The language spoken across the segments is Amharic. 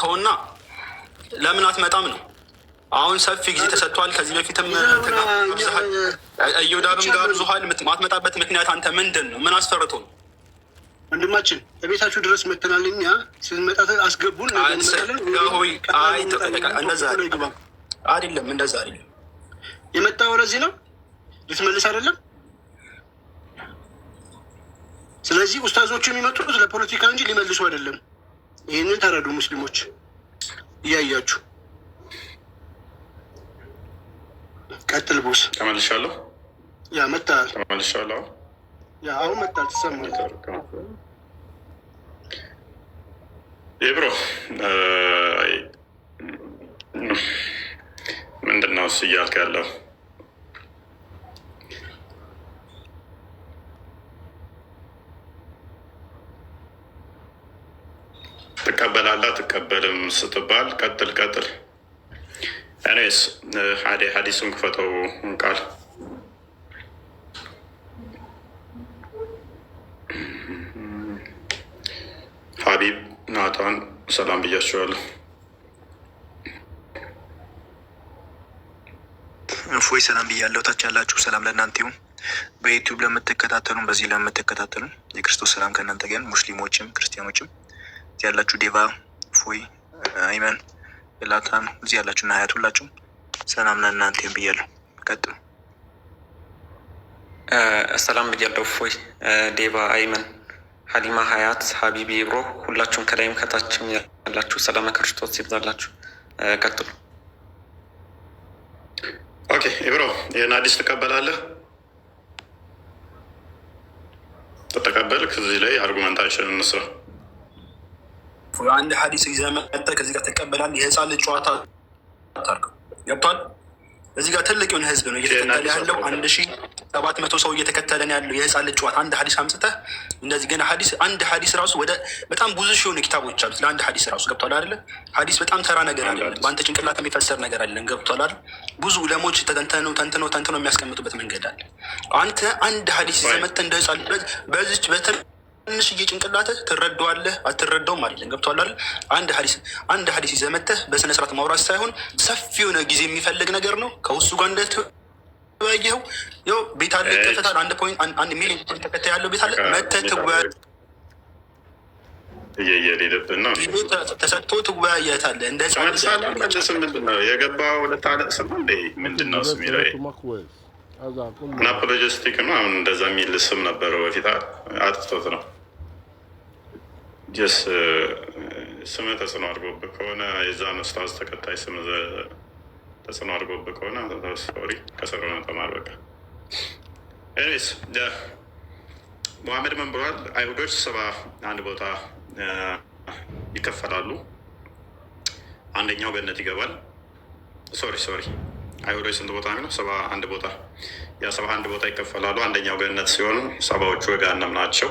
ተውና ለምን አትመጣም ነው። አሁን ሰፊ ጊዜ ተሰጥቷል። ከዚህ በፊትም እዮዳብም ጋብዞሃል። ማትመጣበት ምክንያት አንተ ምንድን ነው? ምን አስፈርቶ ነው? ወንድማችን በቤታችሁ ድረስ መተናል። እኛ ስንመጣ አስገቡን። እንደዛ አይደለም፣ እንደዛ አይደለም። የመጣው ወደዚህ ነው ልትመልስ አይደለም። ስለዚህ ኡስታዞቹ የሚመጡት ለፖለቲካ እንጂ ሊመልሱ አይደለም። ይህንን ተረዱ ሙስሊሞች፣ እያያችሁ ቀጥል። ቦስ ተመልሻለሁ። ያ መጣል ተመልሻለሁ። ያ አሁን መጣል ተሰማኝ። ብሮ ምንድን ነው እሱ እያልክ ያለው? ትቀበላለህ አትቀበልም ስትባል ቀጥል ቀጥል። እኔስ ሀዲሱን ክፈተው ቃል ሀቢብ ናታን ሰላም ብያቸዋለሁ። እፎይ ሰላም ብያለሁ። ታች ያላችሁ ሰላም ለእናንተ ይሁን። በዩቲዩብ ለምትከታተሉን በዚህ ለምትከታተሉን የክርስቶስ ሰላም ከእናንተ ጋር፣ ሙስሊሞችም ክርስቲያኖችም እዚህ ያላችሁ ዴቫ፣ እፎይ፣ አይመን፣ ላታን እዚህ ያላችሁ እና ሀያት ሁላችሁም ሰላም ለእናንተ ይሁን ብያለሁ። ቀጥሉ። ሰላም ብያለሁ። እፎይ፣ ዴቫ፣ አይመን፣ ሀሊማ፣ ሀያት፣ ሀቢቢ፣ ብሮ ሁላችሁም ከላይም ከታችም ያላችሁ ሰላም ክርስቶስ ይብዛላችሁ። ቀጥሉ። ኦኬ ብሮ ይህን አዲስ ትቀበላለህ? ተተቀበል። ከዚህ ላይ አርጉመንታችን እንስራ። አንድ ሀዲስ ይዘህ መጥተህ ከዚህ ጋር ትቀበላለህ። የህፃን ልጅ ጨዋታ አታርገው። ገብቷል? እዚህ ጋር ትልቅ የሆነ ህዝብ ነው እየተከተለ ያለው። 1700 ሰው እየተከተለን ያለው የህፃን ልጅ ጨዋታ አንድ ሀዲስ አምጥተህ እንደዚህ ገና ሀዲስ አንድ ሀዲስ ራሱ ወደ በጣም ብዙ ሺህ ኪታቦች አሉት ለአንድ ሀዲስ ራሱ። ገብቷል አይደለ? ሀዲስ በጣም ተራ ነገር አይደለም። በአንተ ጭንቅላት የሚፈሰር ነገር አይደለም። ገብቷል አይደል? ብዙ ዑለሞች ተንትነው የሚያስቀምጡበት መንገድ አለ። አንተ አንድ ሀዲስ ይዘህ መጥተህ እንደ ህፃን በዚች ትንሽዬ ጭንቅላትህ ትረዳዋለህ አትረዳውም አይደለም። ገብቶሃል አይደል? አንድ ሀዲስ ይዘህ መጥተህ በስነ ስርዓት ማውራት ሳይሆን ሰፊ የሆነ ጊዜ የሚፈልግ ነገር ነው። ከውሱ ጋር እንደተወያየኸው ይኸው ቤት አለ ይከፈታል። 1 ሚሊዮን ተከታይ ያለው ቤት አለ። መጥተህ እየሌለብን ነው ተሰጥቶ ትወያያታለህ። እንደ ምንድን ነው የገባው? ልታለቅስ ነው እንዴ? ምንድን ነው ስም ይለው ናፕሎጂስቲክ ነው። አሁን እንደዛ የሚል ስም ነበረው በፊት አጥፍቶት ነው። ጀስ ስም ተጽዕኖ አድርጎብህ ከሆነ የዛን ኡስታዝ ተከታይ ስም ተጽዕኖ አድርጎብህ ከሆነ ሶሪ፣ ከሰሮነ ተማር በቃ። ኤኒዌይስ ሙሐመድ ምን ብሏል? አይሁዶች 71 ቦታ ይከፈላሉ። አንደኛው ገነት ይገባል። ሶሪ አይሁዶች ስንት ቦታ ነው? 71 ቦታ። ያ 71 ቦታ ይከፈላሉ። አንደኛው ገነት ሲሆኑ 70ዎቹ የገሃነም ናቸው።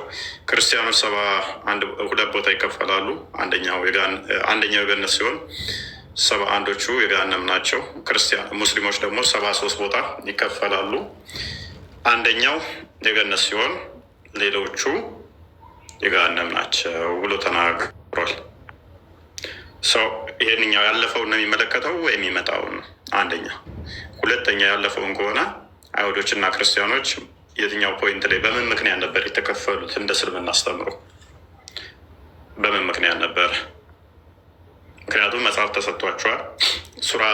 ክርስቲያኖች 72 ቦታ ይከፈላሉ። አንደኛው የገነት ሲሆን 71ዎቹ የገሃነም ናቸው። ሙስሊሞች ደግሞ 73 ቦታ ይከፈላሉ። አንደኛው የገነት ሲሆን ሌሎቹ የገሃነም ናቸው ብሎ ተናግሯል። ይሄንኛው ያለፈውን ነው የሚመለከተው ወይ የሚመጣውን ነው? አንደኛ። ሁለተኛ ያለፈውን ከሆነ አይሁዶች እና ክርስቲያኖች የትኛው ፖይንት ላይ በምን ምክንያት ነበር የተከፈሉት? እንደ እስልምና አስተምሮ በምን ምክንያት ነበር? ምክንያቱም መጽሐፍ ተሰጥቷቸዋል። ሱራ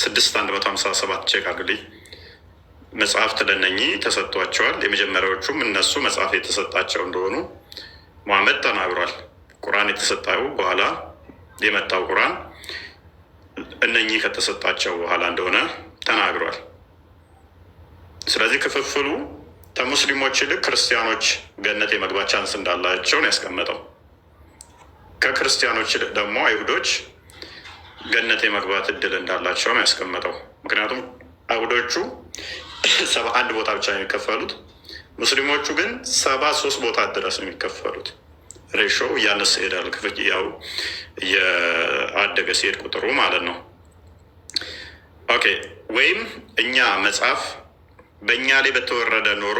6:157 ቼክ አግልኝ። መጽሐፍት ለእነኚህ ተሰጥቷቸዋል። የመጀመሪያዎቹም እነሱ መጽሐፍ የተሰጣቸው እንደሆኑ ሙሐመድ ተናግሯል። ቁርአን የተሰጣው በኋላ የመጣው ቁርአን እነኚህ ከተሰጣቸው በኋላ እንደሆነ ተናግሯል። ስለዚህ ክፍፍሉ ከሙስሊሞች ይልቅ ክርስቲያኖች ገነት የመግባት ቻንስ እንዳላቸውን ያስቀመጠው፣ ከክርስቲያኖች ይልቅ ደግሞ አይሁዶች ገነት የመግባት እድል እንዳላቸውም ያስቀመጠው። ምክንያቱም አይሁዶቹ 71 ቦታ ብቻ ነው የሚከፈሉት፣ ሙስሊሞቹ ግን 73 ቦታ ድረስ ነው የሚከፈሉት። ሬሾ እያነሰ ይሄዳል። ክፍያው የአደገ ሲሄድ ቁጥሩ ማለት ነው። ኦኬ። ወይም እኛ መጽሐፍ በእኛ ላይ በተወረደ ኖሮ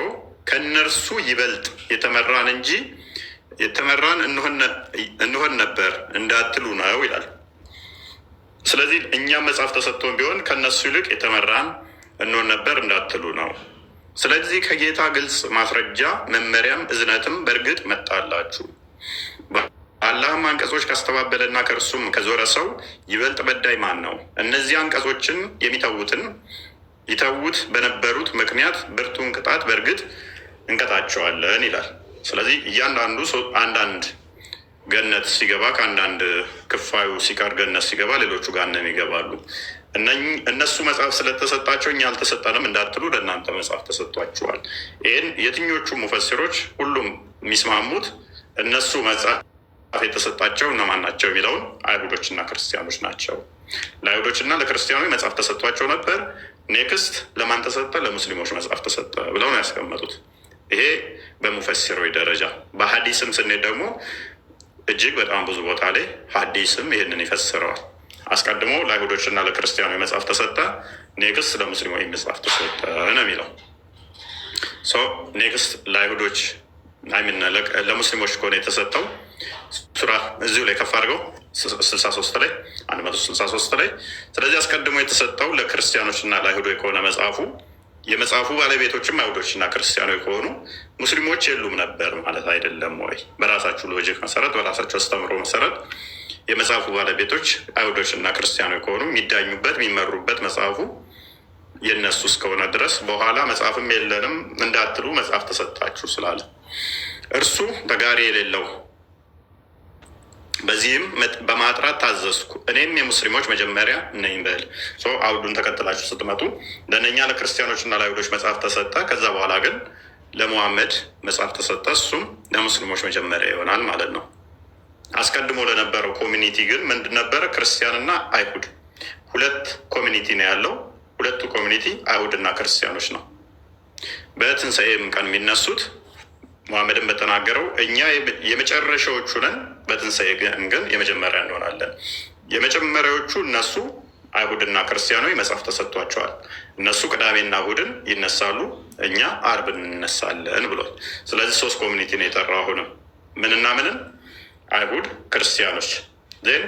ከእነርሱ ይበልጥ የተመራን እንጂ የተመራን እንሆን ነበር እንዳትሉ ነው ይላል። ስለዚህ እኛም መጽሐፍ ተሰጥቶን ቢሆን ከእነሱ ይልቅ የተመራን እንሆን ነበር እንዳትሉ ነው። ስለዚህ ከጌታ ግልጽ ማስረጃ መመሪያም እዝነትም በእርግጥ መጣላችሁ። አላህም አንቀጾች ካስተባበለና ከእርሱም ከዞረ ሰው ይበልጥ በዳይ ማን ነው? እነዚህ አንቀጾችን ይተዉት በነበሩት ምክንያት ብርቱን ቅጣት በእርግጥ እንቀጣቸዋለን ይላል። ስለዚህ እያንዳንዱ አንዳንድ ገነት ሲገባ ከአንዳንድ ክፋዩ ሲቀር ገነት ሲገባ ሌሎቹ ገሃነም ይገባሉ። እነሱ መጽሐፍ ስለተሰጣቸው እኛ አልተሰጠንም እንዳትሉ ለእናንተ መጽሐፍ ተሰጥቷችኋል። ይህን የትኞቹ ሙፈሲሮች ሁሉም የሚስማሙት እነሱ መጽሐፍ የተሰጣቸው እነማን ናቸው የሚለውን አይሁዶችና ክርስቲያኖች ናቸው። ለአይሁዶችና ለክርስቲያኖች መጽሐፍ ተሰጥቷቸው ነበር። ኔክስት ለማን ተሰጠ? ለሙስሊሞች መጽሐፍ ተሰጠ ብለው ነው ያስቀመጡት። ይሄ በሙፈሲሮች ደረጃ። በሀዲስም ስንሄድ ደግሞ እጅግ በጣም ብዙ ቦታ ላይ ሀዲስም ይህንን ይፈስረዋል። አስቀድሞ ለአይሁዶችና ለክርስቲያኖች መጽሐፍ ተሰጠ፣ ኔክስት ለሙስሊሞች መጽሐፍ ተሰጠ ነው የሚለው። ኔክስት ለአይሁዶች ለሙስሊሞች ከሆነ የተሰጠው ሱራ እዚሁ ላይ ከፍ አድርገው 63 ላይ 163 ላይ። ስለዚህ አስቀድሞ የተሰጠው ለክርስቲያኖች እና ለአይሁዶች ከሆነ መጽሐፉ የመጽሐፉ ባለቤቶችም አይሁዶችና ክርስቲያኖች ከሆኑ ሙስሊሞች የሉም ነበር ማለት አይደለም ወይ? በራሳችሁ ሎጂክ መሰረት፣ በራሳቸው አስተምሮ መሰረት የመጽሐፉ ባለቤቶች አይሁዶች እና ክርስቲያኖች ከሆኑ የሚዳኙበት የሚመሩበት መጽሐፉ የእነሱ እስከሆነ ድረስ በኋላ መጽሐፍም የለንም እንዳትሉ መጽሐፍ ተሰጣችሁ ስላለ እርሱ ተጋሪ የሌለው በዚህም በማጥራት ታዘዝኩ እኔም የሙስሊሞች መጀመሪያ ነኝ በል። አውዱን ተከትላችሁ ስትመጡ ለእነኛ ለክርስቲያኖች እና ለአይሁዶች መጽሐፍ ተሰጠ። ከዛ በኋላ ግን ለሙሐመድ መጽሐፍ ተሰጠ። እሱም ለሙስሊሞች መጀመሪያ ይሆናል ማለት ነው። አስቀድሞ ለነበረው ኮሚኒቲ ግን ምንድን ነበረ? ክርስቲያንና አይሁድ ሁለት ኮሚኒቲ ነው ያለው። ሁለቱ ኮሚኒቲ አይሁድና ክርስቲያኖች ነው። በትንሣኤም ቀን የሚነሱት ሙሐመድን በተናገረው እኛ የመጨረሻዎቹ ነን፣ በትንሣኤ ግን የመጀመሪያ እንሆናለን። የመጀመሪያዎቹ እነሱ አይሁድና ክርስቲያኖች መጽሐፍ ተሰጥቷቸዋል። እነሱ ቅዳሜና እሁድን ይነሳሉ፣ እኛ አርብ እንነሳለን ብሏል። ስለዚህ 3 ኮሚኒቲ ነው የጠራው። አሁንም ምንና ምንን? አይሁድ፣ ክርስቲያኖች፣ ዜን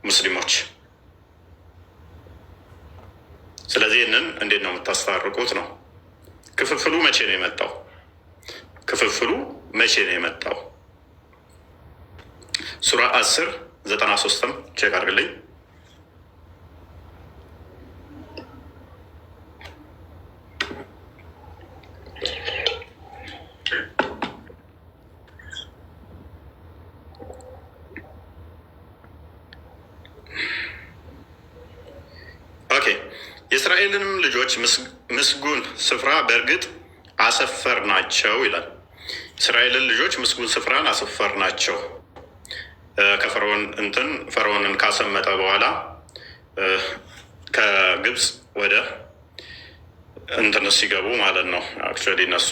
ሙስሊሞች። ስለዚህ ይህንን እንዴት ነው የምታስታርቁት ነው። ክፍፍሉ መቼ ነው የመጣው? ክፍፍሉ መቼ ነው የመጣው? ሱራ 10:93 ቼክ አድርግልኝ። ኦኬ። የእስራኤልንም ልጆች ምስጉን ስፍራ በእርግጥ አሰፈር ናቸው ይላል። እስራኤልን ልጆች ምስጉን ስፍራን አሰፈር ናቸው። ፈርዖንን ካሰመጠ በኋላ ከግብፅ ወደ ሲገቡ ማለት ነው። አክቹዋሊ እነሱ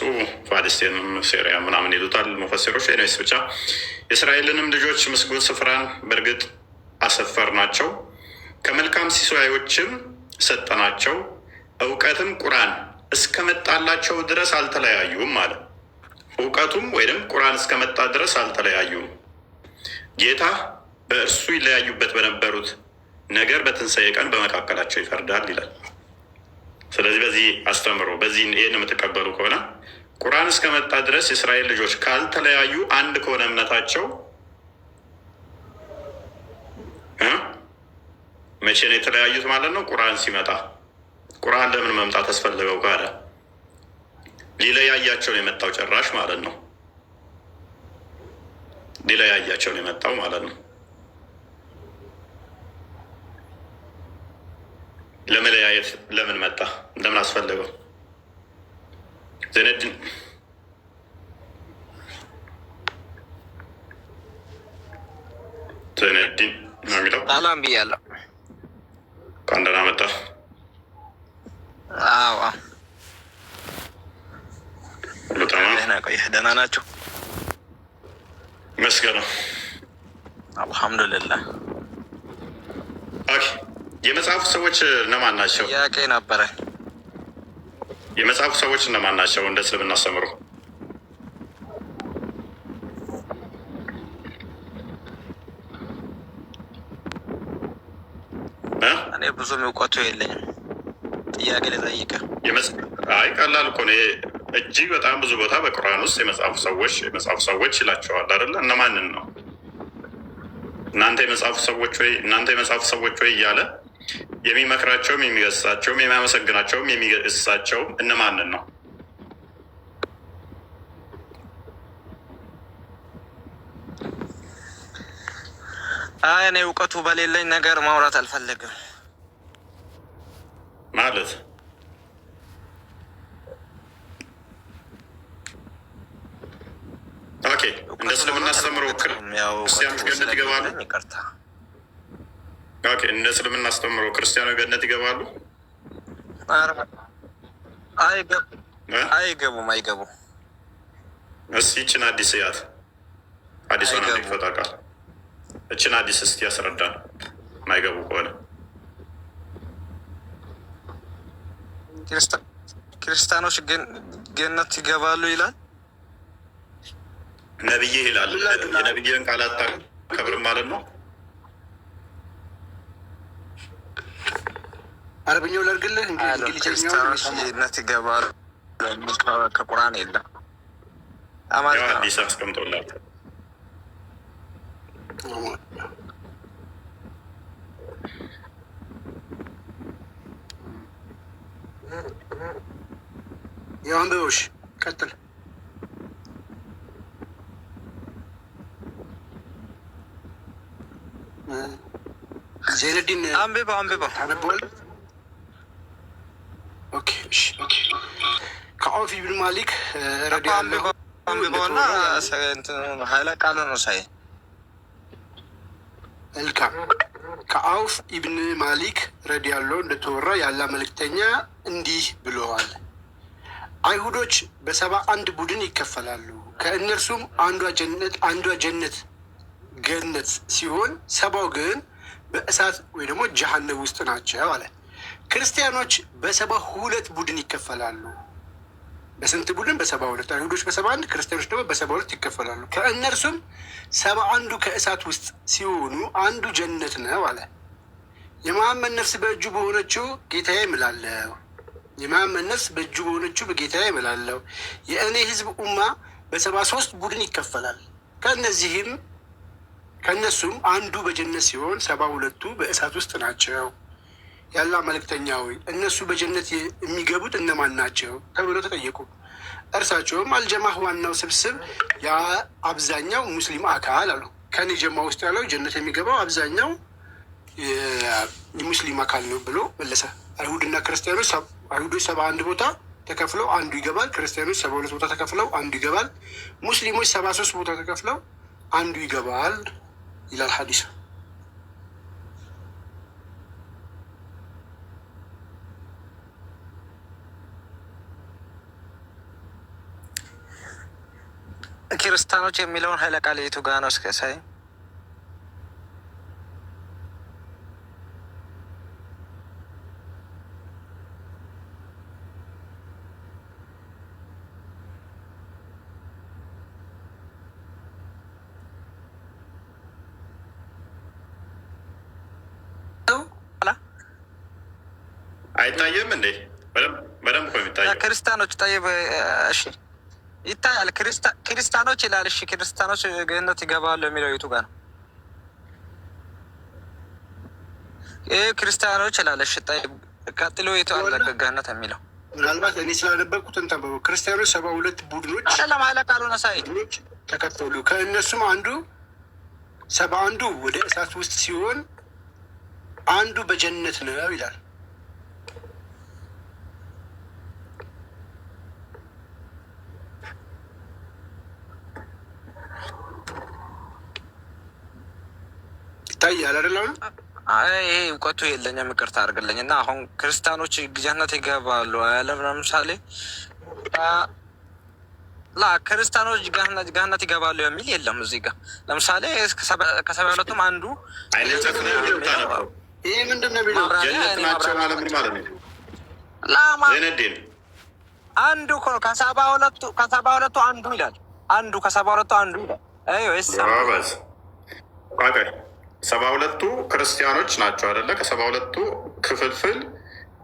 ፓሌስቲንም ሴሪያ ምናምን ይሉታል ሙፈሲሮች። ኔስ ብቻ የእስራኤልንም ልጆች ምስጉን ስፍራን በእርግጥ አሰፈር ናቸው፣ ከመልካም ሲሳዮችም ሰጠናቸው፣ እውቀትም ቁርአን እስከመጣላቸው ድረስ አልተለያዩም ማለት። እውቀቱም ወይም ቁርአን እስከመጣ ድረስ አልተለያዩም። ጌታ በእርሱ ይለያዩበት በነበሩት ነገር በትንሣኤ ቀን በመካከላቸው ይፈርዳል ይላል። ስለዚህ በዚህ አስተምሮ ይህን የምትቀበሉ ከሆነ ቁርአን እስከመጣ ድረስ የእስራኤል ልጆች ካልተለያዩ አንድ ከሆነ እምነታቸው መቼ ነው የተለያዩት ማለት ነው? ቁርአን ሲመጣ። ቁርአን ለምን መምጣት አስፈለገው ካለ ሊለያያቸው ነው የመጣው ጭራሽ ማለት ነው። ሊለያያቸው ነው የመጣው ማለት ነው። ለመለያየት ለምን መጣ? እንደምን አስፈለገው? ዘይነድን ነው የሚለው። ሰላም ብያለሁ። እንኳን ደህና መጣ። አዎ ሁሉ ተማም። ደህና ናቸው? መስገነው አልሐምዱሊላህ። ኦኬ። የመጽሐፉ ሰዎች እነማን ናቸው? ጥያቄ ነበረ። የመጽሐፉ ሰዎች እነማን ናቸው? እንደ እስልምና አስተምሮ ብዙም እውቀቱ የለኝም። ጥያቄ ልጠይቅህ። አይ ቀላል እኮ ነው። እጅግ በጣም ብዙ ቦታ በቁርአን ውስጥ የመጽሐፉ ሰዎች ይላቸዋል አይደለ? እነማንን ነው? እናንተ የመጽሐፉ ሰዎች ወይ እያለ የሚመክራቸውም የሚገስጻቸውም የሚያመሰግናቸውም የሚገስጻቸውም እነማንን ነው? እኔ እውቀቱ በሌለኝ ነገር ማውራት አልፈለግም ማለት ኦኬ። እንደ እስልምና አስተምሮ ክርስቲያኖች ገነት ይገባሉ? ኦኬ። እንደ እስልምና አስተምሮ ክርስቲያኖች ገነት ይገባሉ? አይገቡም። እስኪ ይችን አዲስ ያት አዲሷን ይፈታቃል። እችን አዲስ እስቲ ያስረዳል። ማይገቡ ከሆነ ክርስቲያኖች ገነት ይገባሉ ይላል ነብይ ይላል። የነብይን ቃላት ከብርም ማለት ነው። አረብኛው ላድርግልህ። ክርስቲያኖች ገነት ይገባሉ ከቁርአን የለም። አዲስ አስቀምጦላት ያው አንብበውሽ ቀጥል። ዜነዲን አንብበው ታነበዋል። ኦኬ ከአውፍ ኢብን ማሊክ ረዲየላሁ አንብበውና ሀይለ ቃል ነው ሳይ መልካም ከአውፍ ኢብን ማሊክ ረዲየላሁ እንደተወራ ያለ መልእክተኛ እንዲህ ብለዋል። አይሁዶች በ71 ቡድን ይከፈላሉ። ከእነርሱም አንዷ ገነት ሲሆን 70 ግን በእሳት ወይ ደግሞ ጀሃነም ውስጥ ናቸው አለ። ክርስቲያኖች በ72 ቡድን ይከፈላሉ። በስንት ቡድን? በ72። አይሁዶች በ71 ክርስቲያኖች ደግሞ በ72 ይከፈላሉ። ከእነርሱም 71ዱ ከእሳት ውስጥ ሲሆኑ አንዱ ጀነት ነው አለ። የመሐመድ ነፍስ በእጁ በሆነችው ጌታዬ እምላለሁ፣ የመሐመድ ነፍስ በእጁ በሆነችው በጌታዬ እምላለሁ፣ የእኔ ህዝብ ኡማ በ73 ቡድን ይከፈላል። ከእነሱም አንዱ በጀነት ሲሆን 72ቱ በእሳት ውስጥ ናቸው። ያላ መልእክተኛ ሆይ እነሱ በጀነት የሚገቡት እነማን ናቸው ተብሎ ተጠየቁ። እርሳቸውም አልጀማህ ዋናው ስብስብ የአብዛኛው ሙስሊም አካል አሉ። ከኔ ጀማ ውስጥ ያለው ጀነት የሚገባው አብዛኛው የሙስሊም አካል ነው ብሎ መለሰ። አይሁድና ክርስቲያኖች አይሁዶች 71 ቦታ ተከፍለው አንዱ ይገባል። ክርስቲያኖች 72 ቦታ ተከፍለው አንዱ ይገባል። ሙስሊሞች 73 ቦታ ተከፍለው አንዱ ይገባል ይላል ሐዲስ። ክርስቲያኖች የሚለውን ኃይለ ቃል የቱ ጋ ነው? እስከ ሳይ አይታየም እንዴ? በደንብ እኮ የሚታየው ክርስቲያኖች ይታያል። ክርስቲያኖች ይላል። እሺ ክርስቲያኖች ገነት ይገባሉ የሚለው የቱ ጋር ነው? ይህ ክርስቲያኖች ይላል። እሺ ቀጥሎ የቱ አለ ገነት የሚለው? ምናልባት እኔ ስላነበብኩት እንጠበበው ክርስቲያኖች 72 ቡድኖች ለማለት ካልሆነ ሳይ ተከፈሉ። ከእነሱም አንዱ 71ዱ ወደ እሳት ውስጥ ሲሆን አንዱ በጀነት ነው ይላል። ይታያል አይደል? ይሄ እውቀቱ የለኝም፣ ይቅርታ አድርግልኝ። እና አሁን ክርስቲያኖች ጀነት ይገባሉ ያለም ለምሳሌ ክርስቲያኖች ገነት ይገባሉ የሚል የለም እዚህ ጋር። ለምሳሌ ከ72ቱም አንዱ ይህ ምንድን ነው የሚለው? ጀነት ናቸው ማለት ምን ማለት ነው? ዜነዲን አንዱ ከ72ቱ አንዱ ይላል። አንዱ ከ72ቱ አንዱ ይላል። 72ቱ ክርስቲያኖች ናቸው አይደለ? ከ72ቱ ክፍልፍል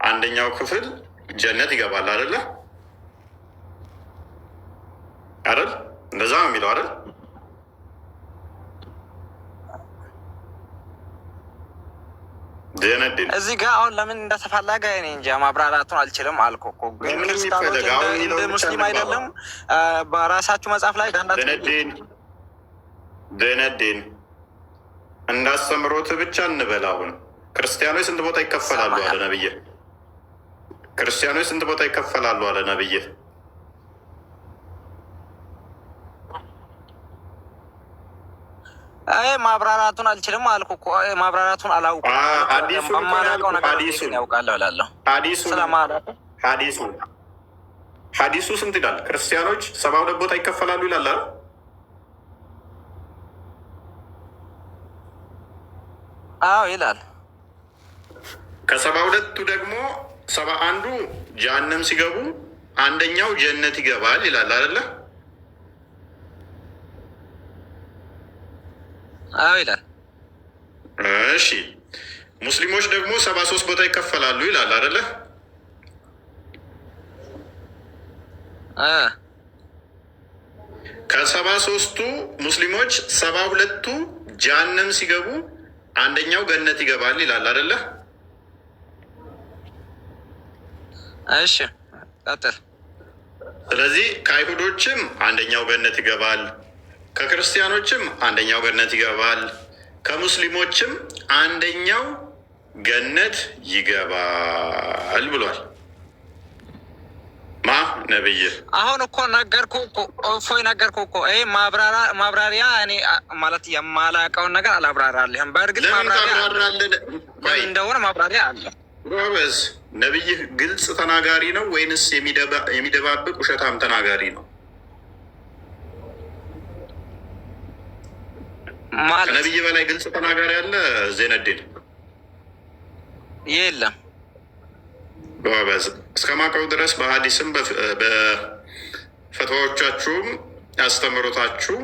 አንደኛው ክፍል ጀነት ይገባል አይደለ? አይደል? እንደዛ ነው የሚለው አይደል? እዚህ ጋር አሁን ለምን እንደተፈለገ እኔ እንጃ፣ ማብራራቱን አልችልም አልኩ እኮ። ግን ክርስቲያኖች እንደ ሙስሊም አይደለም በራሳችሁ መጽሐፍ ላይ ደነዴን እንዳስተምሮት ብቻ እንበል። አሁን ክርስቲያኖች ስንት ቦታ ይከፈላሉ አለ ነብዬ? ክርስቲያኖች ስንት ቦታ ይከፈላሉ አለ ነብዬ? ማብራራቱን አልችልም አልኩ እኮ። ማብራራቱን አላውቅም። በማላውቀው ነገር ያውቃለሁ እላለሁ። ሀዲሱ ስንት ይላል? ክርስቲያኖች 72 ቦታ ይከፈላሉ ይላል። አዎ ይላል። ከ72ቱ ደግሞ 71ዱ ጀሀነም ሲገቡ አንደኛው ጀነት ይገባል ይላል አይደለ? አዎ ይላል። እሺ ሙስሊሞች ደግሞ 73 ቦታ ይከፈላሉ ይላል አይደለ? ከ73ቱ ሙስሊሞች 72ቱ ጀሀነም ሲገቡ አንደኛው ገነት ይገባል ይላል አይደለ? እሺ ቀጥል። ስለዚህ ከአይሁዶችም አንደኛው ገነት ይገባል፣ ከክርስቲያኖችም አንደኛው ገነት ይገባል፣ ከሙስሊሞችም አንደኛው ገነት ይገባል ብሏል። ማ ነብይ? አሁን እኮ ነገርኩ እኮ እፎይ ነገርኩ እኮ። ይሄ ማብራሪያ እኔ ማለት የማላውቀውን ነገር አላብራራልህም። በእርግጥ ማብራሪያ እንደሆነ ማብራሪያ አለ። ጎበዝ። ነብይህ ግልጽ ተናጋሪ ነው ወይንስ የሚደባብቅ ውሸታም ተናጋሪ ነው? ከነብይ በላይ ግልጽ ተናጋሪ አለ ዜነዲን? የለም። ጎበዝ። እስከማውቀው ድረስ በሀዲስም በፈትዋዎቻችሁም ያስተምሮታችሁ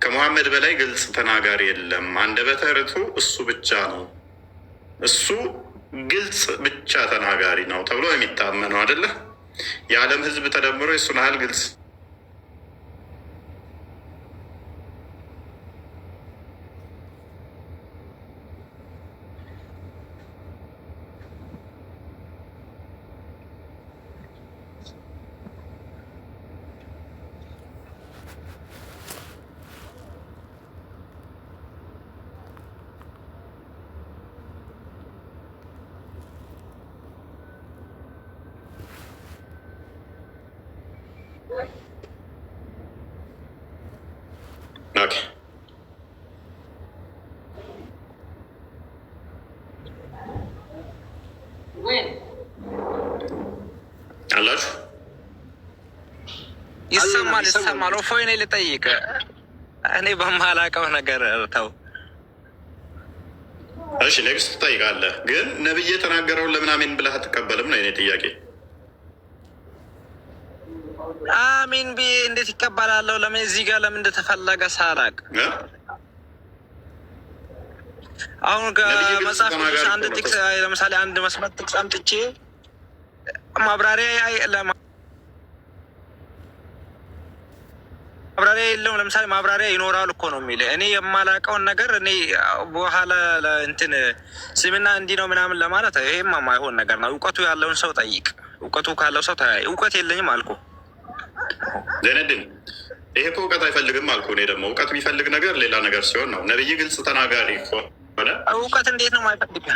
ከሙሐመድ በላይ ግልጽ ተናጋሪ የለም። አንደበተ ርቱዕ እሱ ብቻ ነው። እሱ ግልጽ ብቻ ተናጋሪ ነው ተብሎ የሚታመነው አይደለ? የዓለም ሕዝብ ተደምሮ የሱን ያህል ግልጽ አላችሁ? ይሰማል። እፎይ እኔ ልጠይቅ፣ እኔ በማላውቀው ነገር ተው። እሺ ኔክስት ትጠይቃለህ። ግን ነብይ የተናገረውን ለምን አሜን ብለህ አትቀበልም ነው የኔ ጥያቄ። አሜን ብዬ እንዴት ይቀበላለሁ? ለምን እዚህ ጋር ለምን እንደተፈለገ ሳላቅ አሁን ከመጽሐፍ ቅዱስ አንድ ጥቅስ ለምሳሌ አንድ መስመር ጥቅስ አምጥቼ ማብራሪያ የለውም። ለምሳሌ ማብራሪያ ይኖራል እኮ ነው የሚል። እኔ የማላውቀውን ነገር እኔ በኋላ እንትን ስምና እንዲህ ነው ምናምን ለማለት ይሄም የማይሆን ነገር ነው። እውቀቱ ያለውን ሰው ጠይቅ። እውቀቱ ካለው ሰው ተያይ። እውቀት የለኝም አልኩ ዜነድን። ይሄ እኮ እውቀት አይፈልግም አልኩ። እኔ ደግሞ እውቀት የሚፈልግ ነገር ሌላ ነገር ሲሆን ነው። ነብይ ግልጽ ተናጋሪ ሆነ እውቀት እንዴት ነው የማይፈልግ?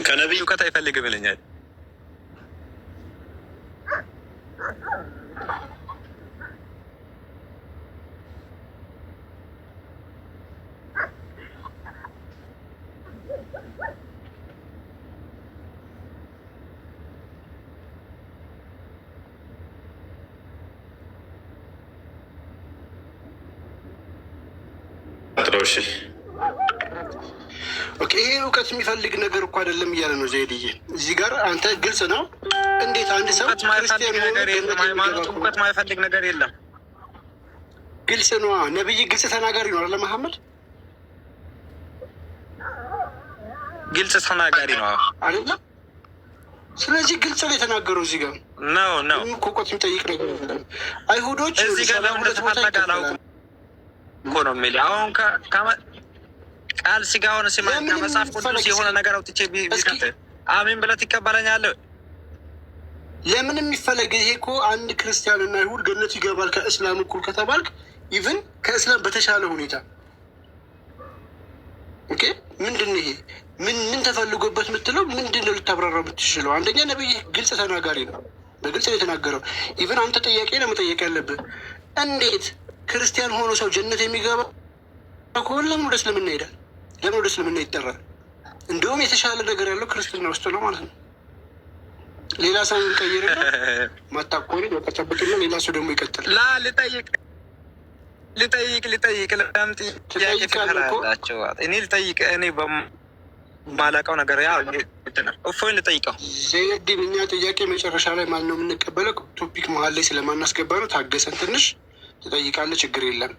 ከነብይ እውቀት አይፈልግም ይለኛል። ኦኬ፣ ይሄ እውቀት የሚፈልግ ነገር እኮ አይደለም እያለ ነው ዘይድዬ። እዚህ ጋር አንተ ግልጽ ነው። እንዴት አንድ ሰው እውቀት ማይፈልግ ነገር የለም። ግልጽ ነዋ። ነብይ ግልጽ ተናጋሪ ነው አለ መሐመድ። ግልጽ ተናጋሪ ነው አይደለም። ስለዚህ ግልጽ ነው የተናገረው። እዚህ ጋር ነው ኮቆት የሚጠይቅ ነገር አይሁዶች እዚህ ጋር ለሁለት ፈለጋ አላውቅም እኮ ነው የሚል አሁን ቃል ስጋ ሆነ ሲማ ከመጽሐፍ ቅዱስ የሆነ ነገር አውጥቼ ቢከት አሜን ብለህ ትቀበለኛለህ? ለምን የሚፈለግ? ይሄ እኮ አንድ ክርስቲያንና አይሁድ ገነት ይገባል ከእስላም እኩል ከተባልክ ኢቭን ከእስላም በተሻለ ሁኔታ ኦኬ። ምንድን ይሄ ምን ተፈልጎበት የምትለው ምንድን ነው? ልታብራራ የምትችለው አንደኛ ነብይ ግልጽ ተናጋሪ ነው፣ በግልጽ ነው የተናገረው። ኢቭን አንተ ጥያቄ ነው መጠየቅ ያለብህ። እንዴት ክርስቲያን ሆኖ ሰው ጀነት የሚገባ ከሆነ ለምን ወደ እስልምና ይሄዳል? ለምን ወደ እስልምና ይጠራል? እንዲሁም የተሻለ ነገር ያለው ክርስትና ውስጥ ነው ማለት ነው። ሌላ ሰው ቀይር ማታቆሪ በቀጠብቅና ሌላ ሰው ደግሞ ይቀጥል። ልጠይቅ እኔ ልጠይቅ እኔ በማላውቀው ነገር እፎይን ልጠይቀው። ዘይዲን እኛ ጥያቄ መጨረሻ ላይ ማን ነው የምንቀበለው? ቶፒክ መሀል ላይ ስለማናስገባ ነው። ታገሰን ትንሽ ትጠይቃለህ፣ ችግር የለም።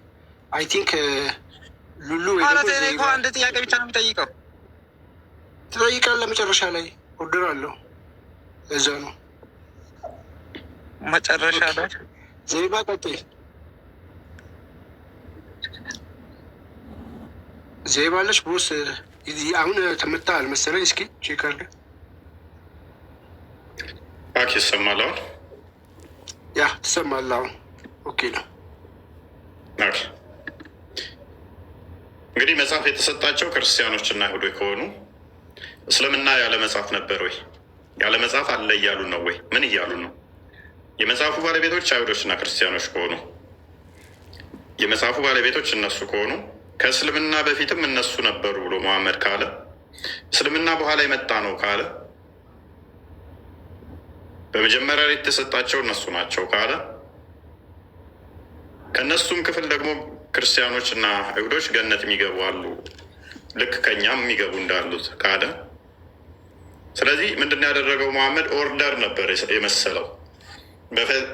አይ ቲንክ ሉሉ አንድ ጥያቄ ብቻ ነው የምጠይቀው። ትጠይቃለህ መጨረሻ ላይ ኦርደር አለው። እዛ ነው መጨረሻ ላይ ዘይባ ቀጥል። ዘይባለች ቦስ አሁን ተመታል መሰለኝ። እስኪ ቼክ አድርገህ ባክ ይሰማል። አሁን ያ ትሰማለህ? አሁን ኦኬ ነው። እንግዲህ መጽሐፍ የተሰጣቸው ክርስቲያኖች እና አይሁዶች ከሆኑ እስልምና ያለ መጽሐፍ ነበር ወይ? ያለ መጽሐፍ አለ እያሉ ነው ወይ? ምን እያሉ ነው? የመጽሐፉ ባለቤቶች አይሁዶች እና ክርስቲያኖች ከሆኑ የመጽሐፉ ባለቤቶች እነሱ ከሆኑ ከእስልምና በፊትም እነሱ ነበሩ ብሎ መሐመድ ካለ፣ እስልምና በኋላ የመጣ ነው ካለ፣ በመጀመሪያ ላይ የተሰጣቸው እነሱ ናቸው ካለ፣ ከእነሱም ክፍል ደግሞ ክርስቲያኖች እና አይሁዶች ገነት የሚገቡ አሉ ልክ ከኛም የሚገቡ እንዳሉት ካለ፣ ስለዚህ ምንድን ያደረገው መሐመድ ኦርደር ነበር የመሰለው።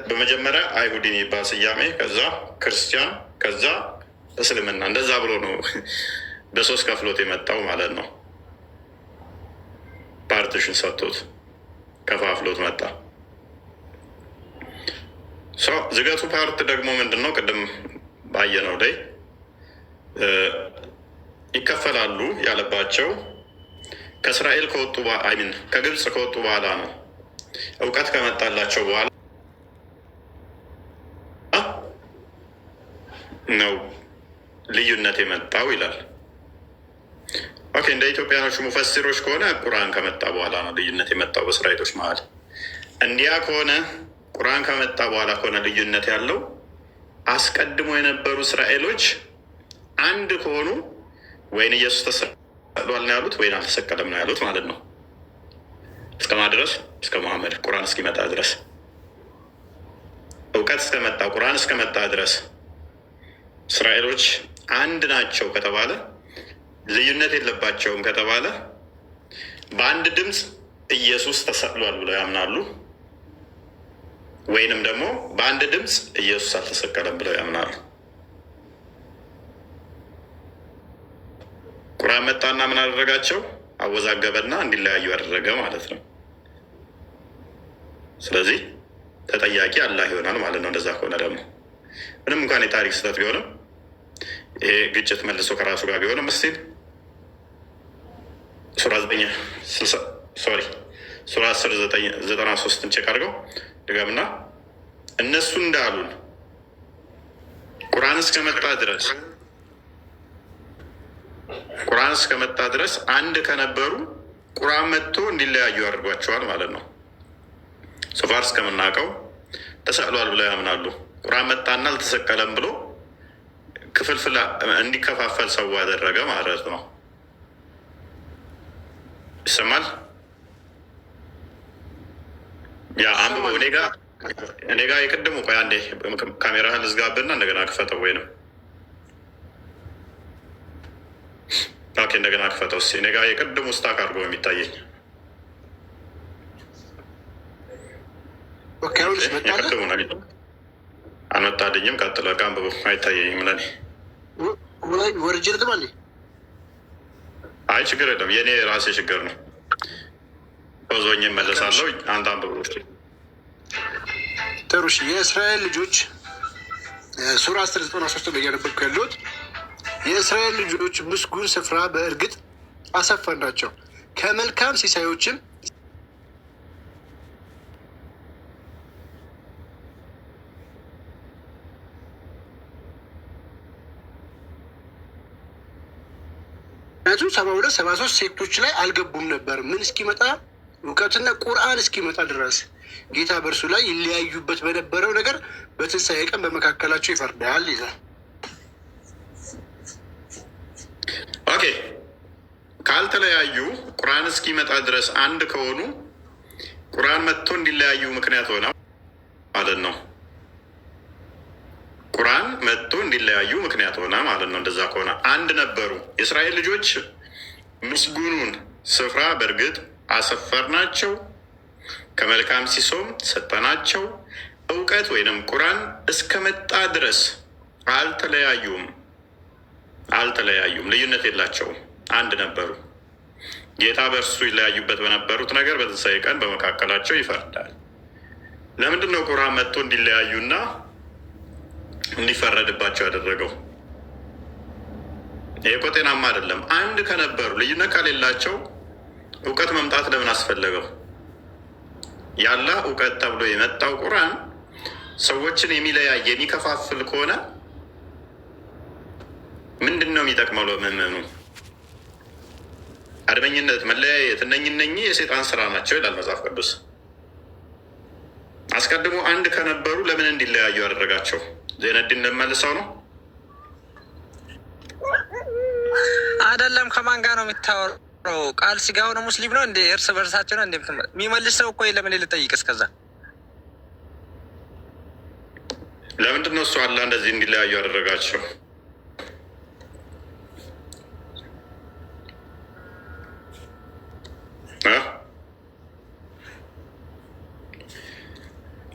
በመጀመሪያ አይሁድ የሚባል ስያሜ፣ ከዛ ክርስቲያን፣ ከዛ እስልምና፣ እንደዛ ብሎ ነው በሶስት ከፍሎት የመጣው ማለት ነው። ፓርቲሽን ሰጥቶት ከፋፍሎት መጣ። ዝገቱ ፓርት ደግሞ ምንድን ነው? ቅድም ባየነው ላይ ይከፈላሉ ያለባቸው ከእስራኤል ከወጡ አይሚን ከግብፅ ከወጡ በኋላ ነው። እውቀት ከመጣላቸው በኋላ ነው ልዩነት የመጣው ይላል። ኦኬ፣ እንደ ኢትዮጵያኖቹ ሙፈሲሮች ከሆነ ቁርአን ከመጣ በኋላ ነው ልዩነት የመጣው በእስራኤሎች መሀል። እንዲያ ከሆነ ቁርአን ከመጣ በኋላ ከሆነ ልዩነት ያለው አስቀድሞ የነበሩ እስራኤሎች አንድ ከሆኑ ወይን ኢየሱስ ተሰቅሏል ነው ያሉት ወይን አልተሰቀለም ነው ያሉት ማለት ነው። እስከማድረስ እስከ መሐመድ ቁርአን እስኪመጣ ድረስ እውቀት እስከመጣ ቁርአን እስከመጣ ድረስ እስራኤሎች አንድ ናቸው ከተባለ፣ ልዩነት የለባቸውም ከተባለ በአንድ ድምፅ ኢየሱስ ተሰቅሏል ብለው ያምናሉ፣ ወይንም ደግሞ በአንድ ድምፅ ኢየሱስ አልተሰቀለም ብለው ያምናሉ። ቁርአን መጣና ምን አደረጋቸው? አወዛገበና እንዲለያዩ ያደረገ ማለት ነው። ስለዚህ ተጠያቂ አላህ ይሆናል ማለት ነው። እንደዛ ከሆነ ደግሞ ምንም እንኳን የታሪክ ስህተት ቢሆንም ይሄ ግጭት መልሶ ከራሱ ጋር ቢሆንም እስቲል ሱራ 10:93 ቼክ አድርገው ድገምና እነሱ እንዳሉን ቁርአን እስከመጣ ድረስ አንድ ከነበሩ ቁርአን መጥቶ እንዲለያዩ ያደርጓቸዋል ማለት ነው። ሶፋር እስከምናውቀው ተሰቅሏል ብለው ያምናሉ። ቁርአን መጣና አልተሰቀለም ብሎ ክፍልፍል እንዲከፋፈል ሰው አደረገ ማለት ነው። ይሰማል? ያ አንብበው። እኔ ጋ የቅድሙ ቆይ አንዴ ካሜራህን ልዝጋብና እንደገና ክፈተው። ወይንም ኦኬ፣ እንደገና ክፈተው። እስኪ እኔ ጋ የቅድሙ ስታክ አድርጎ የሚታየኝ የቅድሙ ነው። አልመጣልኝም። ቀጥለ አንብበው። አይታየኝም ለኔ። ወርጅ ልግባ። አይ ችግር የለም። የእኔ ራሴ ችግር ነው። ዞኝ መለሳለሁ። አንድ አንብብ። ጥሩ እሺ። የእስራኤል ልጆች ሱራ 10:93 ላይ እያነበብኩ ያለሁት የእስራኤል ልጆች ምስጉን ስፍራ በእርግጥ አሰፈርናቸው ከመልካም ሲሳዮችም ምክንያቱም 72 73 ሴክቶች ላይ አልገቡም ነበር። ምን እስኪመጣ እውቀትና ቁርአን እስኪመጣ ድረስ ጌታ በእርሱ ላይ ይለያዩበት በነበረው ነገር በትንሣኤ ቀን በመካከላቸው ይፈርዳል ይላል። ኦኬ፣ ካልተለያዩ ቁርአን እስኪመጣ ድረስ አንድ ከሆኑ ቁርአን መጥቶ እንዲለያዩ ምክንያት ሆነ ማለት ነው። ቁርአን መጥቶ እንዲለያዩ ምክንያት ሆነ ማለት ነው። እንደዛ ከሆነ አንድ ነበሩ። የእስራኤል ልጆች ምስጉኑን ስፍራ በእርግጥ አሰፈርናቸው፣ ከመልካም ሲሶም ሰጠናቸው። እውቀት ወይንም ቁርአን እስከመጣ ድረስ አልተለያዩም፣ ልዩነት የላቸውም፣ አንድ ነበሩ። ጌታ በእርሱ ይለያዩበት በነበሩት ነገር በትንሣኤ ቀን በመካከላቸው ይፈርዳል። ለምንድን ነው ቁርአን መጥቶ እንዲለያዩና እንዲፈረድባቸው ያደረገው? ይህ እኮ ጤናማ አይደለም። አንድ ከነበሩ ልዩነት ከሌላቸው እውቀት መምጣት ለምን አስፈለገው? ያለ እውቀት ተብሎ የመጣው ቁርአን ሰዎችን የሚለያይ የሚከፋፍል ከሆነ ምንድን ነው የሚጠቅመው? ለምእመኑ አድመኝነት፣ መለያየት እነኚህ የሴጣን ስራ ናቸው ይላል መጽሐፍ ቅዱስ። አስቀድሞ አንድ ከነበሩ ለምን እንዲለያዩ ያደረጋቸው? ዜነዲን እንደመልሰው ነው አይደለም? ከማን ጋር ነው የሚታወራው? ቃል ስጋ ሆነ ሙስሊም ነው እንደ እርስ በርሳቸው ነው የሚመልስ ሰው እኮ የለም። ልጠይቅ እስከዛ ለምንድን ነው እሱ አላህ እንደዚህ እንዲለያዩ ያደረጋቸው?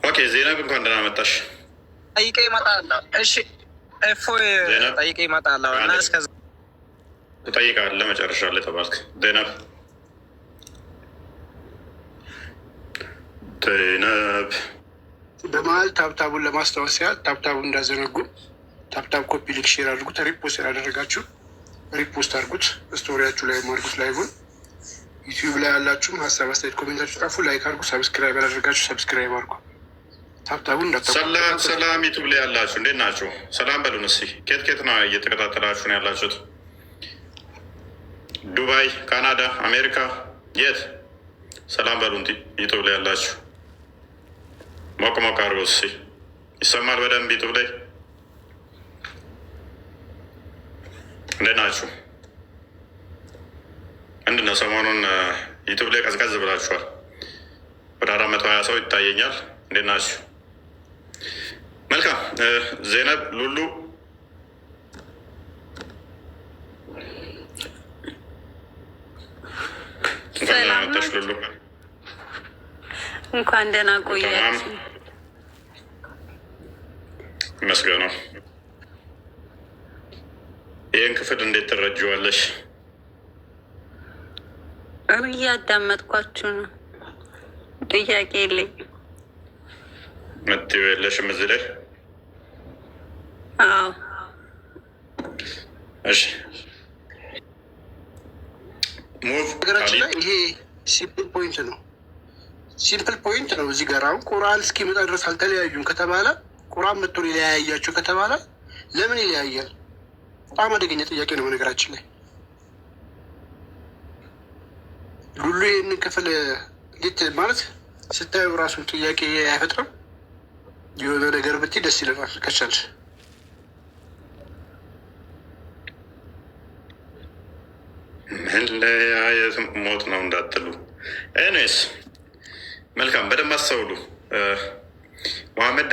ኦኬ፣ ዜናብ እንኳን ደህና መጣሽ። ጠይቄ እመጣለሁ። እሺ እፎይ ጠይቄ እመጣለሁ እና እስከዛ ትጠይቃለህ መጨረሻ ላይ ተባልክ። ዜናብ በመሀል ታብታቡን ለማስታወስ ያህል ታብታቡን እንዳዘነጉ ታብታብ ኮፒ ሊንክ ሼር አድርጉት። ሪፖስት ያላደረጋችሁ ሪፖስት አድርጉት። ስቶሪያችሁ ላይ አድርጉት። ላይቭን ዩቲዩብ ላይ ያላችሁም ሀሳብ አስተያየት ኮሜንታችሁ ጻፉ። ላይክ አድርጉ። ሰብስክራይብ ያላደረጋችሁ ሰብስክራይብ አድርጉ። ሰላም ዩቱብ ላይ ያላችሁ እንዴት ናችሁ? ሰላም በሉን እስኪ። ኬት ነው እየተከታተላችሁ ነው ያላችሁት? ዱባይ፣ ካናዳ፣ አሜሪካ የት? ሰላም በሉን። ዩቱብ ላይ ያላችሁ ሞቅ ሞቅ አድርጎ እስኪ። ይሰማል በደንብ ዩቱብ ላይ? እንዴት ናችሁ? ምንድን ነው ሰሞኑን ዩቱብ ላይ ቀዝቀዝ ብላችኋል። ወደ 420 ሰው ይታየኛል። እንዴት ናችሁ? መልካም። ዜነብ፣ ሉሉ መጣሽ? ሉሉ እንኳን ደህና ቆያችሁ። ይመስገነው። ይህን ክፍል እንዴት ትረጂዋለሽ? እያዳመጥኳችሁ ነው። ጥያቄ የለኝም። ምትይው የለሽም እዚህ ላይ? አዎ። እሺ ነገራችን ላይ ይሄ ሲምፕል ፖይንት ነው። ሲምፕል ፖይንት ነው። እዚህ ጋር አሁን ቁርአን እስኪመጣ ድረስ አልተለያዩም ከተባለ፣ ቁርአን መጥቶ ሊለያያቸው ከተባለ ለምን ይለያያል? በጣም አደገኛ ጥያቄ ነው። በነገራችን ላይ ሉሉ ይህንን ክፍል እንዴት ማለት ስታዩ ራሱን ጥያቄ አይፈጥርም? የሆነ ነገር ብትይ ደስ ይለናል ከቻልሽ። መለያየት ሞት ነው እንዳትሉ። ኤኒዌይስ መልካም፣ በደንብ አስተውሉ። መሐመድ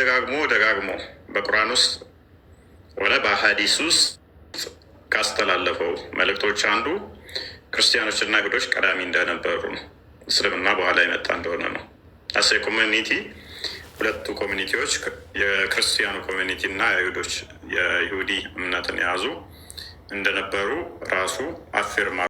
ደጋግሞ በቁርአን ውስጥ ሆነ በሀዲስ ውስጥ ካስተላለፈው መልእክቶች አንዱ ክርስቲያኖች እና አይሁዶች ቀዳሚ እንደነበሩ ነው። እስልምና በኋላ የመጣ እንደሆነ ነው። አሴ ኮሚኒቲ ሁለቱ ኮሚኒቲዎች የክርስቲያኑ ኮሚኒቲ እና የይሁዲ እምነትን የያዙ እንደነበሩ ራሱ አፊርማ